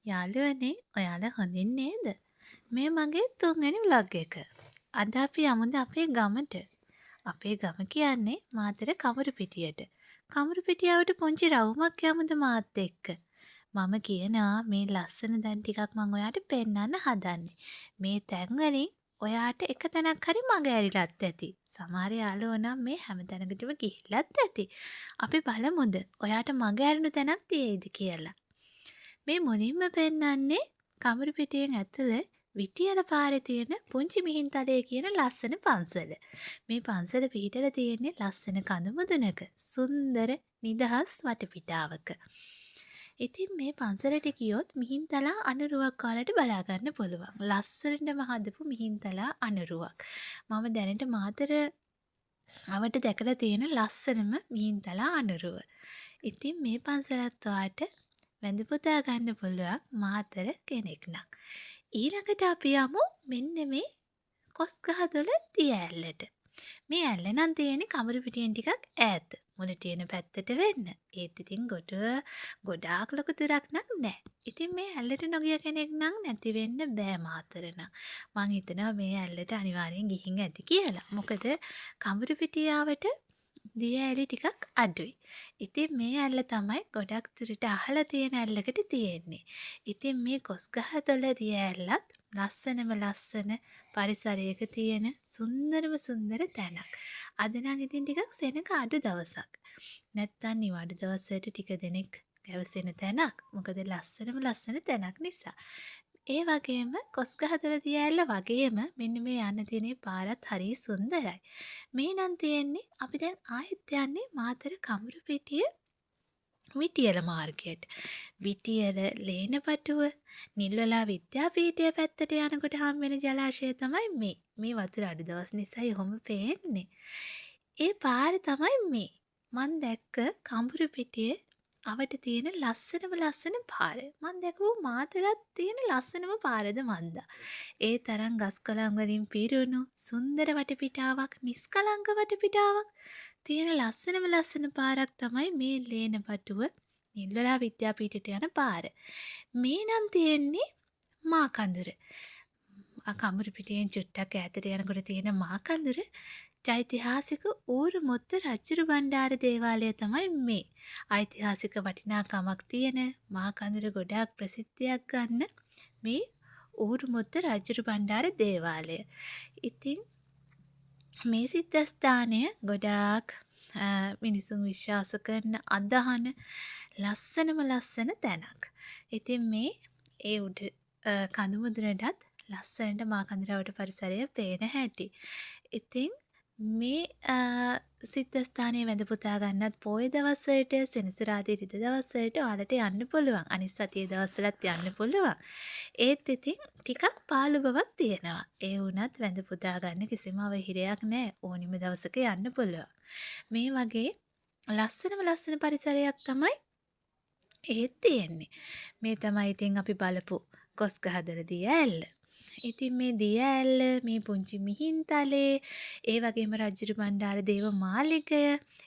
යාළුවනේ ඔයාලා හොඳින් නේද? මේ මගේ තුන්වෙනි ව්ලොග් එක. අද අපි යමුද අපේ ගමට. අපේ ගම කියන්නේ මාතර කමරුපිටියට. කමරුපිටියාවට පුංචි රවුමක් යමුද මාත් එක්ක. මම කියනවා මේ ලස්සන දැන් ටිකක් මම ඔයාට පෙන්වන්න හදන්නේ. මේ තැන් වලින් ඔයාට එක තැනක් හරි මග ඇරිලත් ඇති. සමහර යාළුවෝ නම් මේ හැම තැනකටම ගිහිල්ලත් ඇති. අපි බලමුද ඔයාට මග ඇරුණු තැනක් තියෙයිද කියලා. මේ මුලින්ම පෙන්වන්නේ කමරුපිටියෙන් ඇතුළ විටියල පාරේ තියෙන පුංචි මිහින්තලේ කියන ලස්සන පන්සල. මේ පන්සල පිහිටලා තියෙන්නේ ලස්සන කඳු මුදුනක සුන්දර නිදහස් වටපිටාවක. ඉතින් මේ පන්සලට ගියොත් මිහින්තලා අනුරුවක් ඔයාලට බලා ගන්න පුළුවන්. ලස්සනටම හදපු මිහින්තලා අනුරුවක්. මම දැනට මාතර අවට දැකලා තියෙන ලස්සනම මිහින්තලා අනුරුව. ඉතින් මේ පන්සලත් ඔයාට වැඳ පුදා ගන්න පුළුවන් මාතර කෙනෙක් නම්. ඊළඟට අපි යමු මෙන්න මේ කොස්ගහදොළ දිය ඇල්ලට. මේ ඇල්ල නම් තියෙන්නේ කමරුපිටියෙන් ටිකක් ඈත. මුල තියෙන පැත්තට වෙන්න. ඒත් ඉතින් ගොඩාක් ලොකු දුරක් නම් නැහැ. ඉතින් මේ ඇල්ලට නොගිය කෙනෙක් නම් නැති වෙන්න බෑ මාතර නම්. මං හිතනවා මේ ඇල්ලට අනිවාර්යෙන් ගිහින් ඇති කියලා. මොකද කමරුපිටියාවට දිය ඇලි ටිකක් අඩුයි. ඉතින් මේ ඇල්ල තමයි ගොඩක් දුරට අහලා තියෙන ඇල්ලකට තියෙන්නේ. ඉතින් මේ කොස්ගහදොළ දිය ඇල්ලත් ලස්සනම ලස්සන පරිසරයක තියෙන සුන්දරම සුන්දර තැනක්. අද නම් ඉතින් ටිකක් සෙනඟ අඩු දවසක්. නැත්තම් නිවාඩු දවසට ටික දෙනෙක් ගැවසෙන තැනක්. මොකද ලස්සන තැනක් නිසා. ඒ වගේම කොස්ගහදොළ දිය ඇල්ල වගේම මෙන්න මේ යන්න තියෙන පාරත් හරිය සුන්දරයි. මේ නම් තියෙන්නේ අපි දැන් ආයෙත් යන්නේ මාතර කමරුපිටිය විටියල මාර්ගයට. විටියල ලේනපටුව නිල්වලා විද්‍යාපීඨය පැත්තට යනකොට හම් වෙන ජලාශය තමයි මේ. මේ වතුර අඩු දවස් නිසා එහෙම පේන්නේ. ඒ පාර තමයි මේ. මං දැක්ක කමරුපිටියේ අවට තියෙන ලස්සන පාර. මං දැකපු මාතරත් තියෙන ලස්සනම පාරද මන්දා. ඒ තරම් ගස් කොළන් වලින් පිරුණු සුන්දර වටපිටාවක්, නිස්කලංක වටපිටාවක් තියෙන ලස්සන පාරක් තමයි මේ ලේනපටුව නිල්වලා විද්‍යාපීඨයට යන පාර. මේ නම් තියෙන්නේ මාකඳුර. කමරුපිටියෙන් චුට්ටක් ඈතට යනකොට තියෙන මාකඳුර ඓතිහාසික ඌරුමුත්ත රජ්ජුරු බණ්ඩාර දේවාලය තමයි මේ. ඓතිහාසික වටිනාකමක් තියෙන මාකඳුර ගොඩාක් ප්‍රසිද්ධියක් ගන්න මේ ඌරුමුත්ත රජ්ජුරු බණ්ඩාර දේවාලය. ඉතින් මේ සිද්ධස්ථානය ගොඩාක් මිනිසුන් විශ්වාස කරන අදහන ලස්සන තැනක්. ඉතින් මේ ඒ උඩ කඳු මුදුනටත් ලස්සනට මාකඳුරවට පරිසරය පේන හැටි. ඉතින් මේ සිද්ධස්ථානයේ වැඳ පුතා ගන්නත් පොය දවසට සෙනසුරාදා ඉරිදා දවසට ඔයාලට යන්න පුළුවන්. අනිත් සතියේ දවස්වලත් යන්න පුළුවන්. ඒත් ඉතින් ටිකක් පාළු බවක් තියෙනවා. ඒ වුණත් වැඳ පුතා ගන්න කිසිම අවහිරයක් නැහැ. ඕනිම දවසක යන්න පුළුවන්. මේ වගේ ලස්සන පරිසරයක් තමයි ඒත් තියෙන්නේ. මේ තමයි ඉතින් අපි බලපු කොස්ගහදොළ දිය ඇල්ල. ඉතින් මේ දිය ඇල්ල, මේ පුංචි මිහින්තලේ, ඒ වගේම රජ්ජුරු බණ්ඩාර දේව මාලිගය,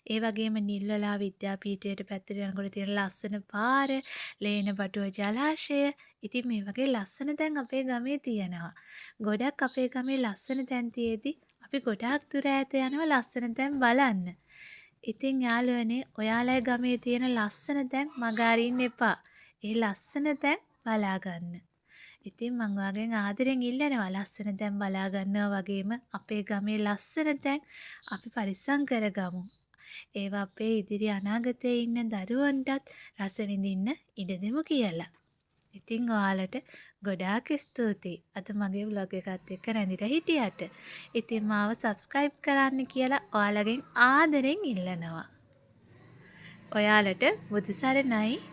ඒ වගේම නිල්වලා විද්‍යාපීඨයට පැත්තට යනකොට තියෙන ලස්සන පාර, ලේනපටුව ජලාශය. ඉතින් මේ වගේ ලස්සන තැන් අපේ ගමේ තියෙනවා. ගොඩක් අපේ ගමේ ලස්සන තැන් තියේදී අපි ගොඩාක් දුර ඈත යනවා ලස්සන තැන් බලන්න. ඉතින් යාළුවනේ ඔයාලගේ ගමේ තියෙන ලස්සන තැන් මග අරින්න එපා. ඒ ලස්සන තැන් බලා ගන්න. ඉතින් මං ඔයාගෙන් ආදරෙන් ඉල්ලනවා ලස්සන තැන් බලා ගන්නවා වගේම අපේ ගමේ ලස්සන තැන් අපි පරිස්සම් කරගමු. ඒවා අපේ ඉදිරි අනාගතයේ ඉන්න දරුවන්ටත් රස විඳින්න ඉඩ දෙමු කියලා. ඉතින් ඔයාලට ගොඩාක් ස්තුතියි. අද මගේ vlog එකත් එක්ක රැඳිලා හිටියට. ඉතින් මාව subscribe කරන්න කියලා ඔයාලගෙන් ආදරෙන් ඉල්ලනවා. ඔයාලට බුදු සරණයි.